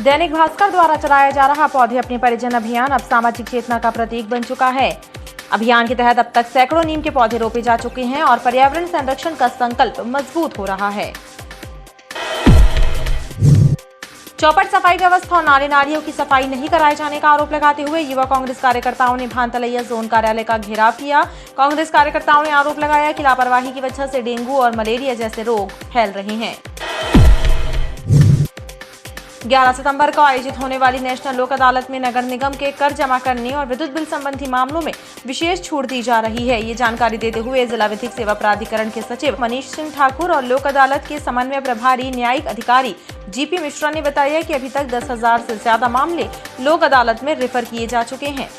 दैनिक भास्कर द्वारा चलाया जा रहा पौधे अपने परिजन अभियान अब सामाजिक चेतना का प्रतीक बन चुका है। अभियान के तहत अब तक सैकड़ों नीम के पौधे रोपे जा चुके हैं और पर्यावरण संरक्षण का संकल्प मजबूत हो रहा है। चौपट सफाई व्यवस्था और नाले नालियों की सफाई नहीं कराए जाने का आरोप लगाते हुए युवा कांग्रेस कार्यकर्ताओं ने भानतलैया जोन कार्यालय का घेराव किया। कांग्रेस कार्यकर्ताओं ने आरोप लगाया कि लापरवाही की वजह से डेंगू और मलेरिया जैसे रोग फैल रहे हैं। 11 सितंबर को आयोजित होने वाली नेशनल लोक अदालत में नगर निगम के कर जमा करने और विद्युत बिल संबंधी मामलों में विशेष छूट दी जा रही है। ये जानकारी देते हुए जिला विधिक सेवा प्राधिकरण के सचिव मनीष सिंह ठाकुर और लोक अदालत के समन्वय प्रभारी न्यायिक अधिकारी जीपी मिश्रा ने बताया कि अभी तक 10,000 से ज्यादा मामले लोक अदालत में रेफर किए जा चुके हैं।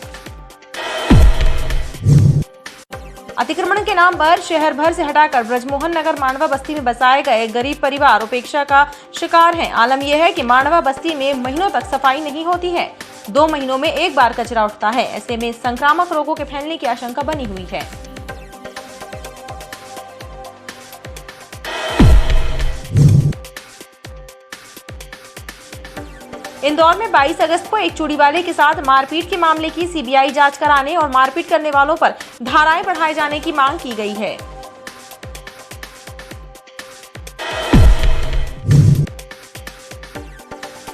अतिक्रमण के नाम पर शहर भर से हटाकर ब्रजमोहन नगर मांडवा बस्ती में बसाए गए गरीब परिवार उपेक्षा का शिकार हैं। आलम यह है कि मांडवा बस्ती में महीनों तक सफाई नहीं होती है। 2 महीनों में एक बार कचरा उठता है। ऐसे में संक्रामक रोगों के फैलने की आशंका बनी हुई है। इंदौर में 22 अगस्त को एक चूड़ी वाले के साथ मारपीट के मामले की सीबीआई जांच कराने और मारपीट करने वालों पर धाराएं बढ़ाए जाने की मांग की गई है।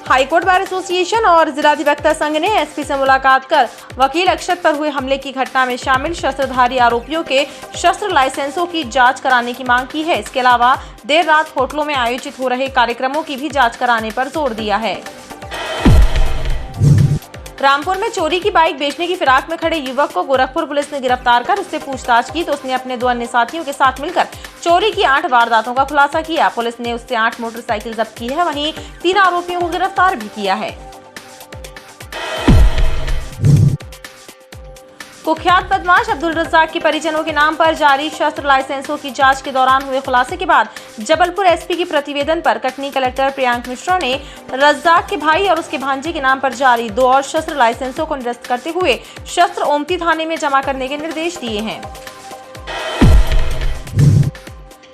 हाईकोर्ट बार एसोसिएशन और जिलाधिवक्ता संघ ने एसपी से मुलाकात कर वकील अक्षत पर हुए हमले की घटना में शामिल शस्त्रधारी आरोपियों के शस्त्र लाइसेंसों की जांच कराने की मांग की है। इसके अलावा देर रात होटलों में आयोजित हो रहे कार्यक्रमों की भी जांच कराने पर जोर दिया है। रामपुर में चोरी की बाइक बेचने की फिराक में खड़े युवक को गोरखपुर पुलिस ने गिरफ्तार कर उससे पूछताछ की तो उसने अपने 2 अन्य साथियों के साथ मिलकर चोरी की 8 वारदातों का खुलासा किया। पुलिस ने उससे 8 मोटरसाइकिल जब्त की है। वहीं 3 आरोपियों को गिरफ्तार भी किया है। कुख्यात बदमाश अब्दुल रज्जाक के परिजनों के नाम पर जारी शस्त्र लाइसेंसों की जांच के दौरान हुए खुलासे के बाद जबलपुर एसपी के प्रतिवेदन पर कटनी कलेक्टर प्रियांक मिश्रा ने रज्जाक के भाई और उसके भांजे के नाम पर जारी 2 और शस्त्र लाइसेंसों को निरस्त करते हुए शस्त्र ओमती थाने में जमा करने के निर्देश दिए हैं।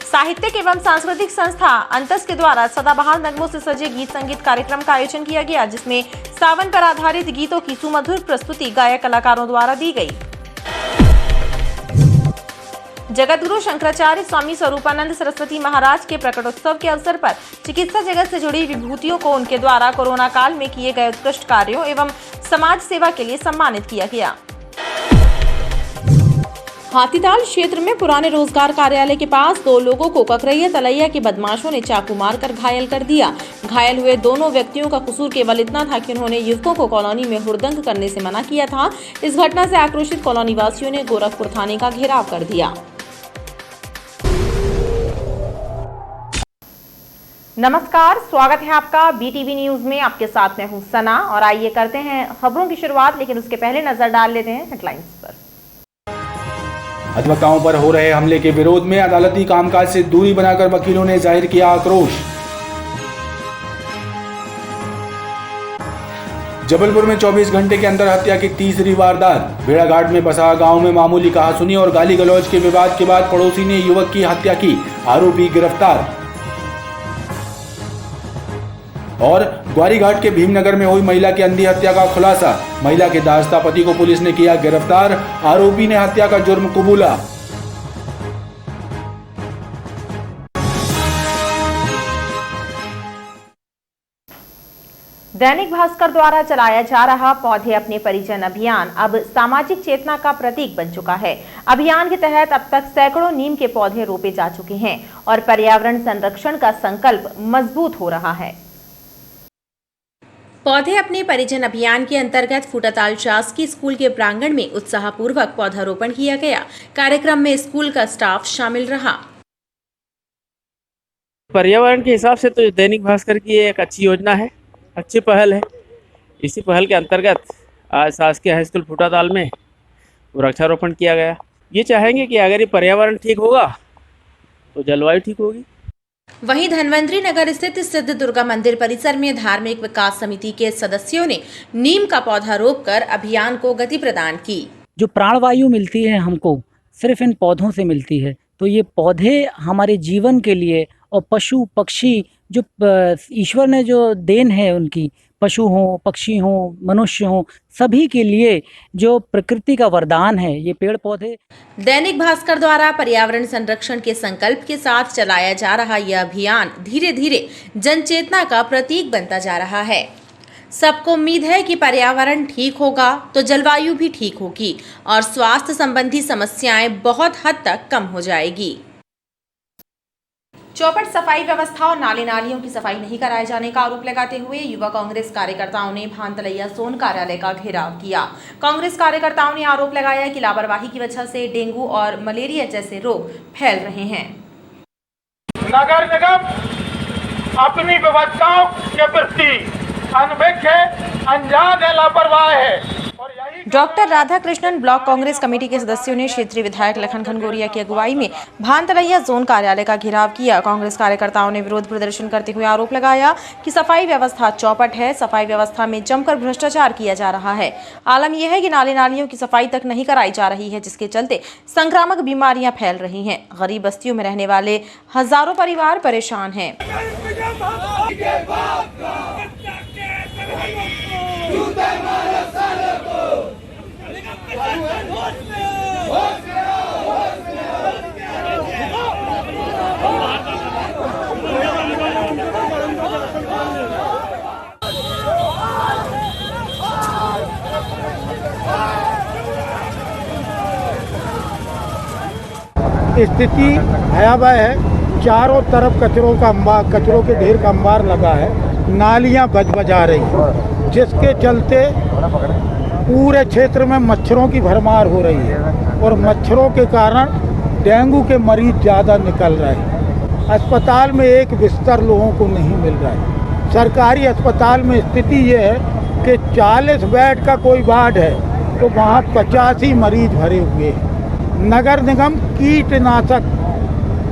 साहित्यिक एवं सांस्कृतिक संस्था अंतस के द्वारा सदाबहार नगमों से सजे गीत संगीत कार्यक्रम का आयोजन किया गया, जिसमें सावन पर आधारित गीतों की सुमधुर प्रस्तुति गायक कलाकारों द्वारा दी गई। जगतगुरु शंकराचार्य स्वामी स्वरूपानंद सरस्वती महाराज के प्रकटोत्सव के अवसर पर चिकित्सा जगत से जुड़ी विभूतियों को उनके द्वारा कोरोना काल में किए गए उत्कृष्ट कार्यों एवं समाज सेवा के लिए सम्मानित किया गया। हाथीताल क्षेत्र में पुराने रोजगार कार्यालय के पास 2 लोगों को ककरैया तलैया के बदमाशों ने चाकू मारकर घायल कर दिया। घायल हुए दोनों व्यक्तियों का कसूर केवल इतना था कि उन्होंने युवकों को कॉलोनी में हुड़दंग करने से मना किया था। इस घटना से आक्रोशित कॉलोनी वासियों ने गोरखपुर थाने का घेराव कर दिया। नमस्कार, स्वागत है आपका बीटीवी न्यूज में। आपके साथ मैं हूं सना और आइए करते हैं खबरों की शुरुआत, लेकिन उसके पहले नजर डाल लेते हैं हेडलाइंस पर। अधिवक्ताओं पर हो रहे हमले के विरोध में अदालती कामकाज से दूरी बनाकर वकीलों ने जाहिर किया आक्रोश। जबलपुर में 24 घंटे के अंदर हत्या की तीसरी वारदात। भेड़ाघाट में बसा गांव में मामूली कहासुनी और गाली गलौज के विवाद के बाद पड़ोसी ने युवक की हत्या की, आरोपी गिरफ्तार। और ग्वारीघाट के भीमनगर में हुई महिला की अंधी हत्या का खुलासा। महिला के दास्ता पति को पुलिस ने किया गिरफ्तार, आरोपी ने हत्या का जुर्म कबूला। दैनिक भास्कर द्वारा चलाया जा रहा पौधे अपने परिजन अभियान अब सामाजिक चेतना का प्रतीक बन चुका है। अभियान के तहत अब तक सैकड़ों नीम के पौधे रोपे जा चुके हैं और पर्यावरण संरक्षण का संकल्प मजबूत हो रहा है। पौधे अपने परिजन अभियान के अंतर्गत फूटाताल शासकीय स्कूल के प्रांगण में उत्साहपूर्वक पौधारोपण किया गया। कार्यक्रम में स्कूल का स्टाफ शामिल रहा। पर्यावरण के हिसाब से तो दैनिक भास्कर की एक अच्छी योजना है, अच्छी पहल है। इसी पहल के अंतर्गत आज शासकीय हाई स्कूल फूटाताल में वृक्षारोपण किया गया। ये चाहेंगे कि अगर ये पर्यावरण ठीक होगा तो जलवायु ठीक होगी। वहीं धनवंतरी नगर स्थित सिद्ध दुर्गा मंदिर परिसर में धार्मिक विकास समिति के सदस्यों ने नीम का पौधा रोपकर अभियान को गति प्रदान की। जो प्राणवायु मिलती है हमको सिर्फ इन पौधों से मिलती है, तो ये पौधे हमारे जीवन के लिए और पशु पक्षी जो ईश्वर ने जो देन है उनकी पशु हों, पक्षी हों, मनुष्य हों, सभी के लिए जो प्रकृति का वरदान है ये पेड़ पौधे। दैनिक भास्कर द्वारा पर्यावरण संरक्षण के संकल्प के साथ चलाया जा रहा यह अभियान धीरे धीरे जनचेतना का प्रतीक बनता जा रहा है। सबको उम्मीद है कि पर्यावरण ठीक होगा तो जलवायु भी ठीक होगी और स्वास्थ्य संबंधी समस्याएं बहुत हद तक कम हो जाएगी। चौपट सफाई व्यवस्था और नाले नालियों की सफाई नहीं कराए जाने का आरोप लगाते हुए युवा कांग्रेस कार्यकर्ताओं ने भानतलैया जोन कार्यालय का घेराव किया। कांग्रेस कार्यकर्ताओं ने आरोप लगाया कि लापरवाही की वजह से डेंगू और मलेरिया जैसे रोग फैल रहे हैं। नगर निगम अपनी व्यवस्थाओं के प्रति अनभिज्ञ है, अनजान है, लापरवाह है। Doctor Radhakrishnan block Congress committee के सदस्यों ने क्षेत्रीय विधायक लखन घनघोरिया की अगुवाई में भानतलैया जोन कार्यालय का घेराव किया। कांग्रेस कार्यकर्ताओं ने विरोध प्रदर्शन करते हुए आरोप लगाया कि सफाई व्यवस्था चौपट है, सफाई व्यवस्था में जमकर भ्रष्टाचार किया जा रहा है। आलम यह है कि नाले नालियों की सफाई तक नहीं कराई जा रही है, जिसके चलते संक्रामक बीमारियां फैल रही हैं। गरीब बस्तियों में रहने वाले हजारों परिवार परेशान हैं। स्थिति भयावह है। चारों तरफ कचरों के ढेर का अंबार लगा है। नालियां बजा रही हैं, जिसके चलते पूरे क्षेत्र में मच्छरों की भरमार हो रही है और मच्छरों के कारण डेंगू के मरीज ज़्यादा निकल रहे हैं। अस्पताल में एक बिस्तर लोगों को नहीं मिल रहा है। सरकारी अस्पताल में स्थिति ये है कि 40 बेड का कोई वार्ड है तो वहाँ 85 मरीज भरे हुए हैं। नगर निगम कीटनाशक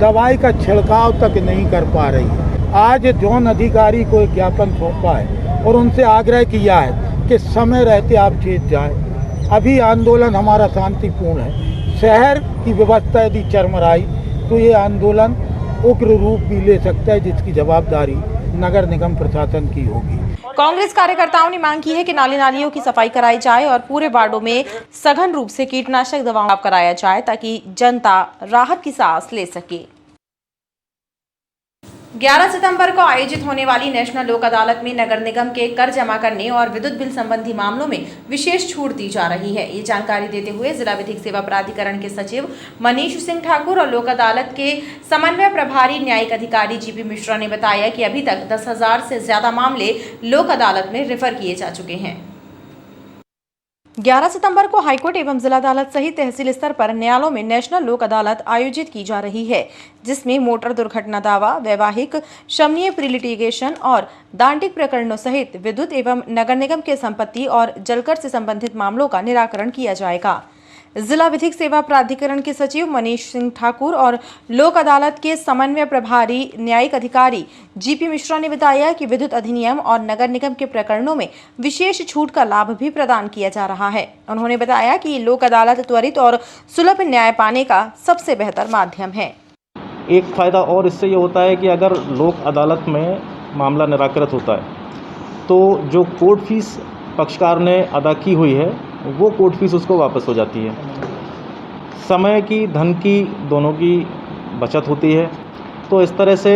दवाई का छिड़काव तक नहीं कर पा रही है। आज जोन अधिकारी को एक ज्ञापन सौंपा है और उनसे आग्रह किया है कि समय रहते आप चेत जाएं। अभी आंदोलन हमारा शांतिपूर्ण है। शहर की व्यवस्था यदि चरमराई तो ये आंदोलन उग्र रूप भी ले सकता है, जिसकी जवाबदारी नगर निगम प्रशासन की होगी। कांग्रेस कार्यकर्ताओं ने मांग की है कि नाले नालियों की सफाई कराई जाए और पूरे वार्डों में सघन रूप से कीटनाशक दवाओं कराया जाए ताकि जनता राहत की सांस ले सके। 11 सितंबर को आयोजित होने वाली नेशनल लोक अदालत में नगर निगम के कर जमा करने और विद्युत बिल संबंधी मामलों में विशेष छूट दी जा रही है। ये जानकारी देते हुए जिला विधिक सेवा प्राधिकरण के सचिव मनीष सिंह ठाकुर और लोक अदालत के समन्वय प्रभारी न्यायिक अधिकारी जीपी मिश्रा ने बताया कि अभी तक 10,000 से ज्यादा मामले लोक अदालत में रेफर किए जा चुके हैं। 11 सितंबर को हाईकोर्ट एवं जिला अदालत सहित तहसील स्तर पर न्यायालयों में नेशनल लोक अदालत आयोजित की जा रही है, जिसमें मोटर दुर्घटना दावा, वैवाहिक, शमनीय प्री लिटिगेशन और दांडिक प्रकरणों सहित विद्युत एवं नगर निगम के संपत्ति और जलकर से संबंधित मामलों का निराकरण किया जाएगा। जिला विधिक सेवा प्राधिकरण के सचिव मनीष सिंह ठाकुर और लोक अदालत के समन्वय प्रभारी न्यायिक अधिकारी जीपी मिश्रा ने बताया कि विद्युत अधिनियम और नगर निगम के प्रकरणों में विशेष छूट का लाभ भी प्रदान किया जा रहा है। उन्होंने बताया कि लोक अदालत त्वरित और सुलभ न्याय पाने का सबसे बेहतर माध्यम है। एक फ़ायदा और इससे ये होता है कि अगर लोक अदालत में मामला निराकृत होता है तो जो कोर्ट फीस पक्षकार ने अदा की हुई है वो कोर्ट फीस उसको वापस हो जाती है। समय की, धन की, दोनों की बचत होती है। तो इस तरह से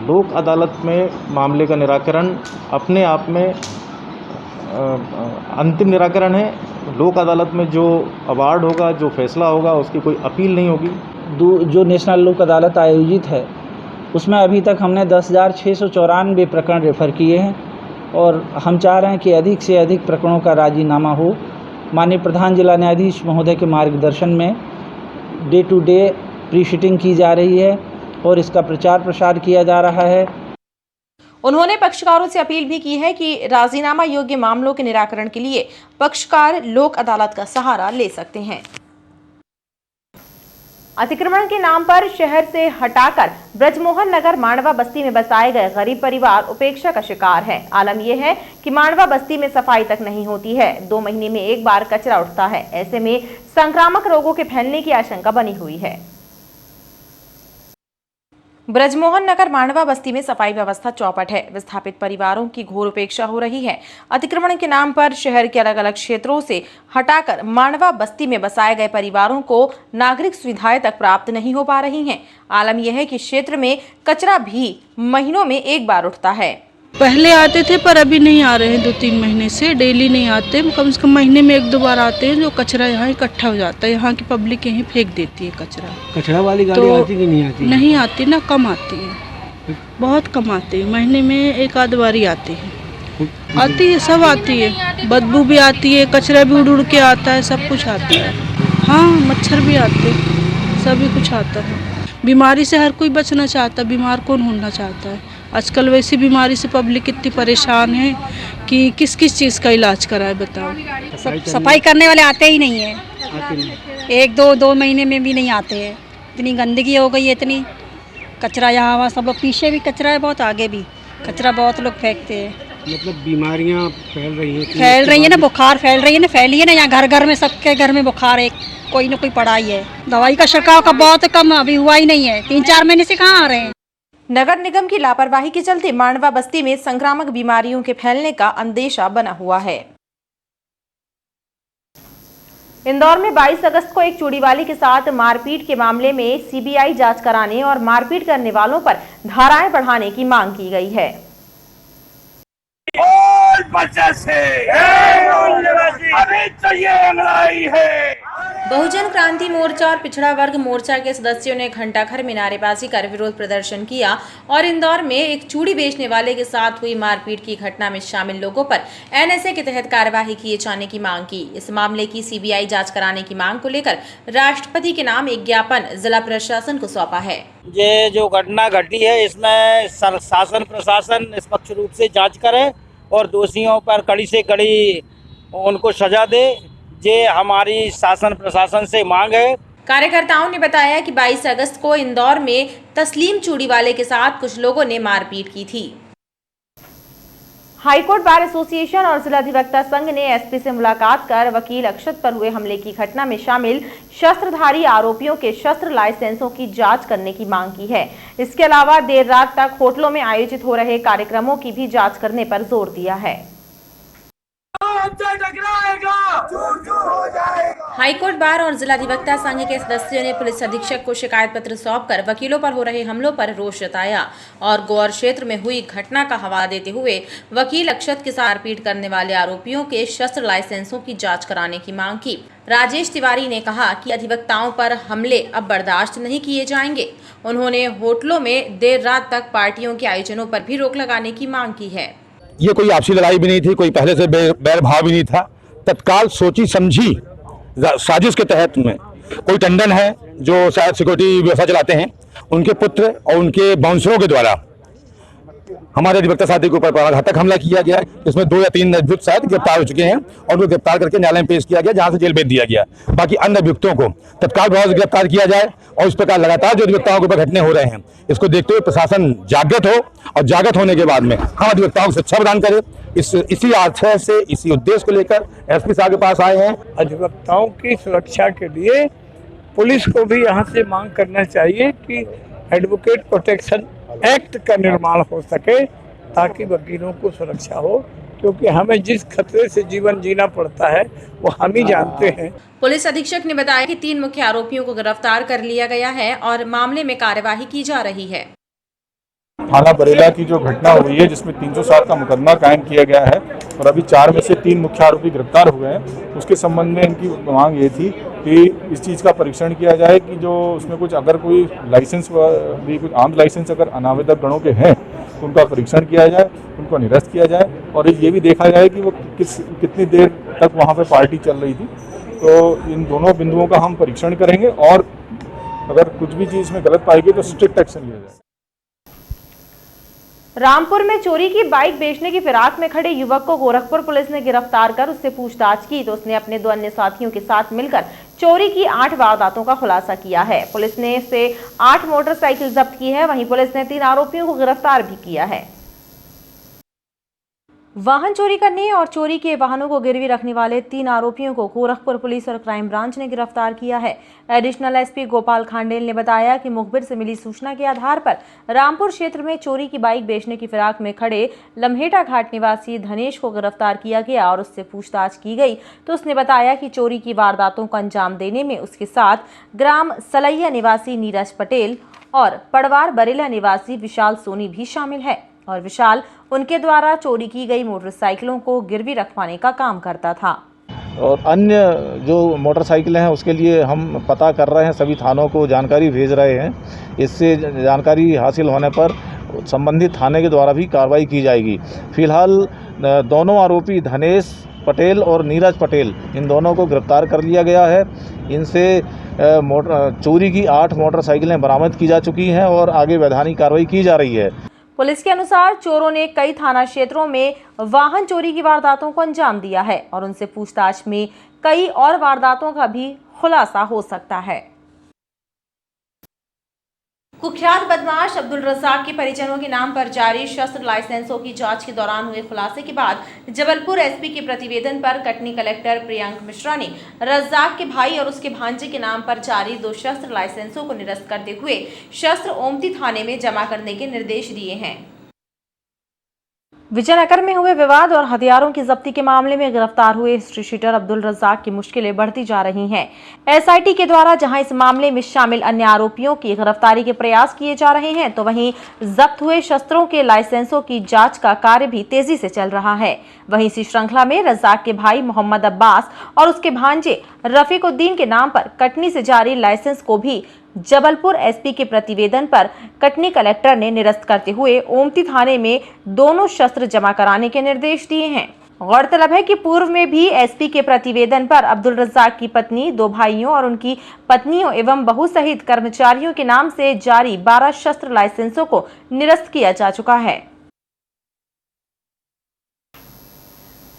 लोक अदालत में मामले का निराकरण अपने आप में अंतिम निराकरण है। लोक अदालत में जो अवार्ड होगा, जो फैसला होगा, उसकी कोई अपील नहीं होगी। जो नेशनल लोक अदालत आयोजित है उसमें अभी तक हमने 10,694 प्रकरण रेफ़र किए हैं और हम चाह रहे हैं कि अधिक से अधिक प्रकरणों का राजीनामा हो। माननीय प्रधान जिला न्यायाधीश महोदय के मार्गदर्शन में डे टू डे प्री शीटिंग की जा रही है और इसका प्रचार प्रसार किया जा रहा है। उन्होंने पक्षकारों से अपील भी की है कि राजीनामा योग्य मामलों के निराकरण के लिए पक्षकार लोक अदालत का सहारा ले सकते हैं। अतिक्रमण के नाम पर शहर से हटाकर ब्रजमोहन नगर मांडवा बस्ती में बसाए गए गरीब परिवार उपेक्षा का शिकार है। आलम यह है कि मांडवा बस्ती में सफाई तक नहीं होती है। 2 महीने में एक बार कचरा उठता है। ऐसे में संक्रामक रोगों के फैलने की आशंका बनी हुई है। ब्रजमोहन नगर मांडवा बस्ती में सफाई व्यवस्था चौपट है। विस्थापित परिवारों की घोर उपेक्षा हो रही है। अतिक्रमण के नाम पर शहर के अलग अलग क्षेत्रों से हटाकर मांडवा बस्ती में बसाए गए परिवारों को नागरिक सुविधाएं तक प्राप्त नहीं हो पा रही हैं। आलम यह है कि क्षेत्र में कचरा भी महीनों में एक बार उठता है। पहले आते थे पर अभी नहीं आ रहे हैं, 2-3 महीने से डेली नहीं आते, कम से कम महीने में 1-2 बार आते हैं। जो कचरा यहाँ इकट्ठा हो जाता है, यहाँ की पब्लिक यहीं फेंक देती है कचरा। कचरा वाली गाड़ी तो आती कि नहीं आती? नहीं आती ना, कम आती है, बहुत कम आती है। महीने में 1-आध बारी आती है। आती है, सब आती है, बदबू भी आती है, कचरा भी उड़ उड़ के आता है, सब कुछ आता है। हाँ, मच्छर भी आते हैं, सभी कुछ आता है। बीमारी से हर कोई बचना चाहता है, बीमार कौन होना चाहता है? आजकल वैसी बीमारी से पब्लिक इतनी परेशान है कि किस किस चीज़ का इलाज कराए, बताओ। सफाई करने वाले आते ही नहीं है, 1-2 महीने में भी नहीं आते हैं। इतनी गंदगी हो गई है, इतनी कचरा यहाँ वहाँ, सब लोग पीछे भी कचरा है, बहुत आगे भी कचरा बहुत लोग फेंकते हैं। मतलब बीमारियाँ फैल रही हैं ना, बुखार फैल रही है ना, फैली है ना, यहाँ घर घर में, सबके घर में बुखार है, कोई ना कोई पड़ा ही है। दवाई का छिड़काव का बहुत कम, अभी हुआ ही नहीं है, 3-4 महीने से कहाँ आ रहे हैं। नगर निगम की लापरवाही के चलते मांडवा बस्ती में संक्रामक बीमारियों के फैलने का अंदेशा बना हुआ है। इंदौर में 22 अगस्त को एक चूड़ीवाली के साथ मारपीट के मामले में सीबीआई जांच कराने और मारपीट करने वालों पर धाराएं बढ़ाने की मांग की गई है। बहुजन क्रांति मोर्चा और पिछड़ा वर्ग मोर्चा के सदस्यों ने घंटाघर में नारेबाजी कर विरोध प्रदर्शन किया और इंदौर में एक चूड़ी बेचने वाले के साथ हुई मारपीट की घटना में शामिल लोगों पर एनएसए के तहत कार्यवाही किए जाने की मांग की। इस मामले की सीबीआई जांच कराने की मांग को लेकर राष्ट्रपति के नाम एक ज्ञापन जिला प्रशासन को सौंपा है। ये जो घटना घटी है, इसमें शासन प्रशासन निष्पक्ष रूप से जाँच करे और दोषियों पर कड़ी से कड़ी उनको सजा दे, ये हमारी शासन प्रशासन से मांग है। कार्यकर्ताओं ने बताया कि 22 अगस्त को इंदौर में तस्लीम चूड़ीवाले के साथ कुछ लोगों ने मारपीट की थी। हाईकोर्ट बार एसोसिएशन और जिला अधिवक्ता संघ ने एसपी से मुलाकात कर वकील अक्षत पर हुए हमले की घटना में शामिल शस्त्रधारी आरोपियों के शस्त्र लाइसेंसों की जांच करने की मांग की है। इसके अलावा देर रात तक होटलों में आयोजित हो रहे कार्यक्रमों की भी जांच करने पर जोर दिया है। हाईकोर्ट बार और जिला अधिवक्ता संघ के सदस्यों ने पुलिस अधीक्षक को शिकायत पत्र सौंपकर वकीलों पर हो रहे हमलों पर रोष जताया और गौर क्षेत्र में हुई घटना का हवाला देते हुए वकील अक्षत के साथ मारपीट करने वाले आरोपियों के शस्त्र लाइसेंसों की जांच कराने की मांग की। राजेश तिवारी ने कहा कि अधिवक्ताओं पर हमले अब बर्दाश्त नहीं किए जाएंगे। उन्होंने होटलों में देर रात तक पार्टियों के आयोजनों पर भी रोक लगाने की मांग की है। ये कोई आपसी लड़ाई भी नहीं थी, कोई पहले से बैर भाव भी नहीं था। तत्काल सोची समझी साजिश के तहत में कोई टंडन है जो शायद सिक्योरिटी व्यवस्था चलाते हैं, उनके पुत्र और उनके बाउंसरों के द्वारा हमारे अधिवक्ता साथी के ऊपर प्राणघातक हमला किया गया। इसमें 2 या 3 अभियुक्त शायद गिरफ्तार हो चुके हैं और उनको गिरफ्तार करके न्यायालय में पेश किया गया, जहां से जेल भेज दिया गया। बाकी अन्य अभियुक्तों को तत्काल प्रभाव से गिरफ्तार किया जाए और इस प्रकार लगातार जो अधिवक्ताओं के ऊपर घटने हो रहे हैं, इसको देखते हुए प्रशासन जागृत हो और जागृत होने के बाद में हम अधिवक्ताओं को सुरक्षा प्रदान करें। इसी आशय से, इसी उद्देश्य को लेकर एसपी साहब के पास आए हैं। अधिवक्ताओं की सुरक्षा के लिए पुलिस को भी यहाँ से मांग करना चाहिए कि एडवोकेट प्रोटेक्शन एक्ट का निर्माण हो सके ताकि वकीलों को सुरक्षा हो, क्योंकि हमें जिस खतरे से जीवन जीना पड़ता है वो हम ही जानते हैं। पुलिस अधीक्षक ने बताया कि 3 मुख्य आरोपियों को गिरफ्तार कर लिया गया है और मामले में कार्यवाही की जा रही है। थाना बरेला की जो घटना हुई है, जिसमें 307 का मुकदमा कायम किया गया है और अभी 4 में से 3 मुख्य आरोपी गिरफ्तार हो गए हैं, उसके संबंध में इनकी मांग ये थी कि इस चीज़ का परीक्षण किया जाए कि जो उसमें कुछ अगर कोई लाइसेंस भी कुछ आर्म्स लाइसेंस अगर अनावेदक गणों के हैं तो उनका परीक्षण किया जाए, उनको निरस्त किया जाए और ये भी देखा जाए कि वो कितनी देर तक वहाँ पर पार्टी चल रही थी। तो इन दोनों बिंदुओं का हम परीक्षण करेंगे और अगर कुछ भी चीज़ में गलत पाएगी तो स्ट्रिक्ट एक्शन लिया जाए। रामपुर में चोरी की बाइक बेचने की फिराक में खड़े युवक को गोरखपुर पुलिस ने गिरफ्तार कर उससे पूछताछ की तो उसने अपने 2 अन्य साथियों के साथ मिलकर चोरी की 8 वारदातों का खुलासा किया है। पुलिस ने इससे 8 मोटरसाइकिल जब्त की है। वहीं पुलिस ने 3 आरोपियों को गिरफ्तार भी किया है। वाहन चोरी करने और चोरी के वाहनों को गिरवी रखने वाले 3 आरोपियों को गोरखपुर पुलिस और क्राइम ब्रांच ने गिरफ्तार किया है। एडिशनल एसपी गोपाल खांडेल ने बताया कि मुखबिर से मिली सूचना के आधार पर रामपुर क्षेत्र में चोरी की बाइक बेचने की फिराक में खड़े लम्हेटा घाट निवासी धनेश को गिरफ्तार किया गया और उससे पूछताछ की गई तो उसने बताया कि चोरी की वारदातों को अंजाम देने में उसके साथ ग्राम सलैया निवासी नीरज पटेल और पड़वार बरेला निवासी विशाल सोनी भी शामिल है और विशाल उनके द्वारा चोरी की गई मोटरसाइकिलों को गिरवी रखवाने का काम करता था। और अन्य जो मोटरसाइकिलें हैं उसके लिए हम पता कर रहे हैं, सभी थानों को जानकारी भेज रहे हैं। इससे जानकारी हासिल होने पर संबंधित थाने के द्वारा भी कार्रवाई की जाएगी। फिलहाल दोनों आरोपी धनेश पटेल और नीरज पटेल, इन दोनों को गिरफ्तार कर लिया गया है। इनसे चोरी की 8 मोटरसाइकिलें बरामद की जा चुकी हैं और आगे वैधानिक कार्रवाई की जा रही है। पुलिस के अनुसार चोरों ने कई थाना क्षेत्रों में वाहन चोरी की वारदातों को अंजाम दिया है और उनसे पूछताछ में कई और वारदातों का भी खुलासा हो सकता है। कुख्यात बदमाश अब्दुल रज़ाक के परिजनों के नाम पर जारी शस्त्र लाइसेंसों की जांच के दौरान हुए खुलासे के बाद जबलपुर एसपी के प्रतिवेदन पर कटनी कलेक्टर प्रियंक मिश्रा ने रज़ाक के भाई और उसके भांजे के नाम पर जारी 2 शस्त्र लाइसेंसों को निरस्त करते हुए शस्त्र ओमती थाने में जमा करने के निर्देश दिए हैं। विजयनगर में हुए विवाद और हथियारों की जब्ती के मामले में गिरफ्तार हुए हिस्ट्री शीटर अब्दुल रज़ाक की मुश्किलें बढ़ती जा रही हैं। एसआईटी के द्वारा जहां इस मामले में शामिल अन्य आरोपियों की गिरफ्तारी के प्रयास किए जा रहे हैं तो वहीं जब्त हुए शस्त्रों के लाइसेंसों की जांच का कार्य भी तेजी से चल रहा है। वहीं इसी श्रृंखला में रज़ाक के भाई मोहम्मद अब्बास और उसके भांजे रफीकुद्दीन के नाम पर कटनी से जारी लाइसेंस को भी जबलपुर एसपी के प्रतिवेदन पर कटनी कलेक्टर ने निरस्त करते हुए ओमती थाने में दोनों शस्त्र जमा कराने के निर्देश दिए हैं। गौरतलब है कि पूर्व में भी एसपी के प्रतिवेदन पर अब्दुल रज़ाक की पत्नी, 2 भाइयों और उनकी पत्नियों एवं बहू सहित कर्मचारियों के नाम से जारी 12 शस्त्र लाइसेंसों को निरस्त किया जा चुका है।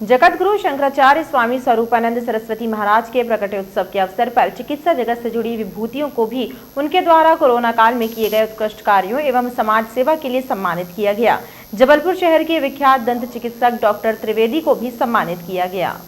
जगतगुरु शंकराचार्य स्वामी स्वरूपानंद सरस्वती महाराज के प्रकटोत्सव के अवसर पर चिकित्सा जगत से जुड़ी विभूतियों को भी उनके द्वारा कोरोना काल में किए गए उत्कृष्ट कार्यों एवं समाज सेवा के लिए सम्मानित किया गया। जबलपुर शहर के विख्यात दंत चिकित्सक डॉक्टर त्रिवेदी को भी सम्मानित किया गया।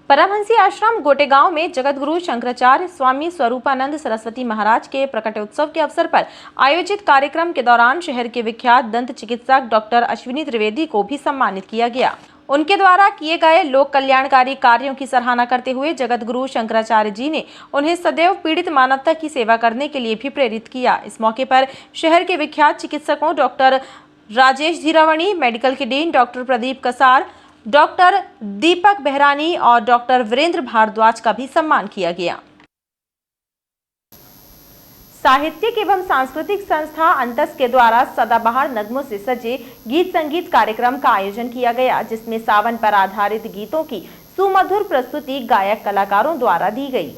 परमहंसी आश्रम गोटेगांव में जगतगुरु शंकराचार्य स्वामी स्वरूपानंद सरस्वती महाराज के प्रकटोत्सव के अवसर पर आयोजित कार्यक्रम के दौरान शहर के विख्यात दंत चिकित्सक डॉक्टर अश्विनी त्रिवेदी को भी सम्मानित किया गया। उनके द्वारा किए गए लोक कल्याणकारी कार्यों की सराहना करते हुए जगतगुरु शंकराचार्य जी ने उन्हें सदैव पीड़ित मानवता की सेवा करने के लिए भी प्रेरित किया। इस मौके पर शहर के विख्यात चिकित्सकों डॉक्टर राजेश धीरावणी, मेडिकल के dean doctor Pradeep Kasar, doctor Deepak Bahrani और डॉक्टर वीरेंद्र भारद्वाज का भी सम्मान किया गया। साहित्यिक एवं सांस्कृतिक संस्था अंतस के द्वारा सदाबहार नगमों से सजे गीत संगीत कार्यक्रम का आयोजन किया गया, जिसमें सावन पर आधारित गीतों की सुमधुर प्रस्तुति गायक कलाकारों द्वारा दी गई।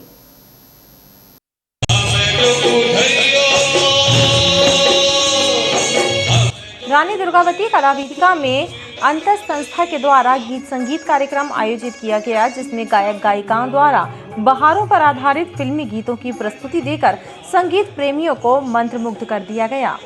रानी दुर्गावती कलावेदिका में अंतस संस्था के द्वारा गीत संगीत कार्यक्रम आयोजित किया गया, जिसमें गायक गायिकाओं द्वारा बहारों पर आधारित फिल्मी गीतों की प्रस्तुति देकर संगीत प्रेमियों को मंत्रमुग्ध कर दिया गया।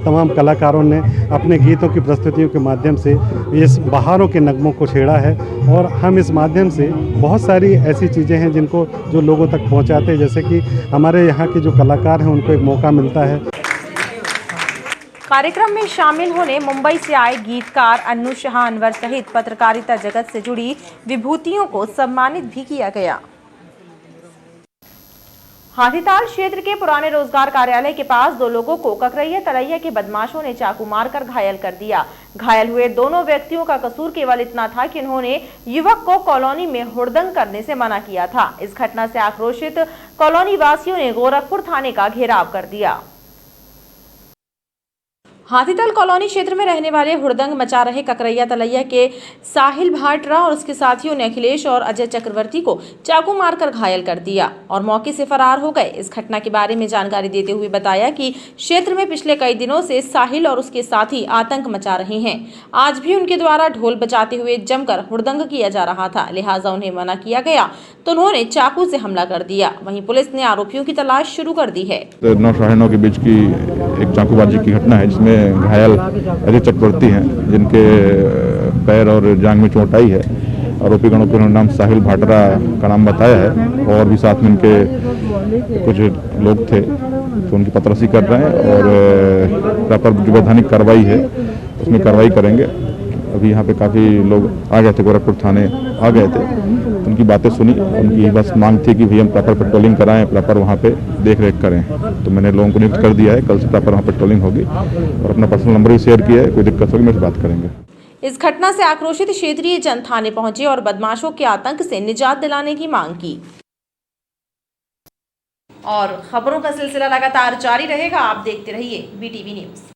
तमाम कलाकारों ने अपने गीतों की प्रस्तुतियों के माध्यम से इस बहारों के नगमों को छेड़ा है और हम इस माध्यम से बहुत सारी ऐसी चीज़ें हैं जिनको जो लोगों तक पहुंचाते हैं, जैसे कि हमारे यहाँ के जो कलाकार हैं उनको एक मौका मिलता है। कार्यक्रम में शामिल होने मुंबई से आए गीतकार अन्नू शाह अनवर सहित पत्रकारिता जगत से जुड़ी विभूतियों को सम्मानित भी किया गया। हाथीताल क्षेत्र के पुराने रोजगार कार्यालय के पास दो लोगों को ककरैया तलैया के बदमाशों ने चाकू मारकर घायल कर दिया। घायल हुए दोनों व्यक्तियों का कसूर केवल इतना था कि उन्होंने युवक को कॉलोनी में हुड़दंग करने से मना किया था। इस घटना से आक्रोशित कॉलोनी वासियों ने गोरखपुर थाने का घेराव कर दिया। हाथीताल कॉलोनी क्षेत्र में रहने वाले हुड़दंग मचा रहे ककरैया तलैया के साहिल भाटरा और उसके साथियों ने अखिलेश और अजय चक्रवर्ती को चाकू मारकर घायल कर दिया और मौके से फरार हो गए। इस घटना के बारे में जानकारी देते हुए बताया कि क्षेत्र में पिछले कई दिनों से साहिल और उसके साथी आतंक मचा रहे हैं। आज भी उनके द्वारा ढोल बजाते हुए जमकर हुड़दंग किया जा रहा था, लिहाजा उन्हें मना किया गया तो उन्होंने चाकू से हमला कर दिया। वहीं पुलिस ने आरोपियों की तलाश शुरू कर दी है। 9:09 के बीच की एक चाकूबाजी की घटना है जिसमें घायल अजय चक्रवर्ती हैं जिनके पैर और जांघ में चोट आई है। आरोपी गणों के नाम साहिल भाटरा का नाम बताया है और भी साथ में इनके कुछ लोग थे तो उनकी तलाशी कर रहे हैं और प्रॉपर जो वैधानिक कार्रवाई है उसमें कार्रवाई करेंगे। अभी यहाँ पे काफ़ी लोग आ गए थे, गोरखपुर थाने आ गए थे, उनकी बातें सुनी। उनकी बस मांग थी कि भैया हम प्रॉपर पेट्रोलिंग कराएं, प्रॉपर वहाँ पे देख रेख करें, तो मैंने लोगों को नियुक्त कर दिया है। कल से प्रॉपर वहाँ पेट्रोलिंग होगी और अपना पर्सनल नंबर भी शेयर किया है, कोई दिक्कत होगी मेरे से बात करेंगे। इस घटना से आक्रोशित क्षेत्रीय जन थाने पहुंचे और बदमाशों के आतंक से निजात दिलाने की मांग की। और खबरों का सिलसिला लगातार जारी रहेगा, आप देखते रहिए BTV न्यूज़।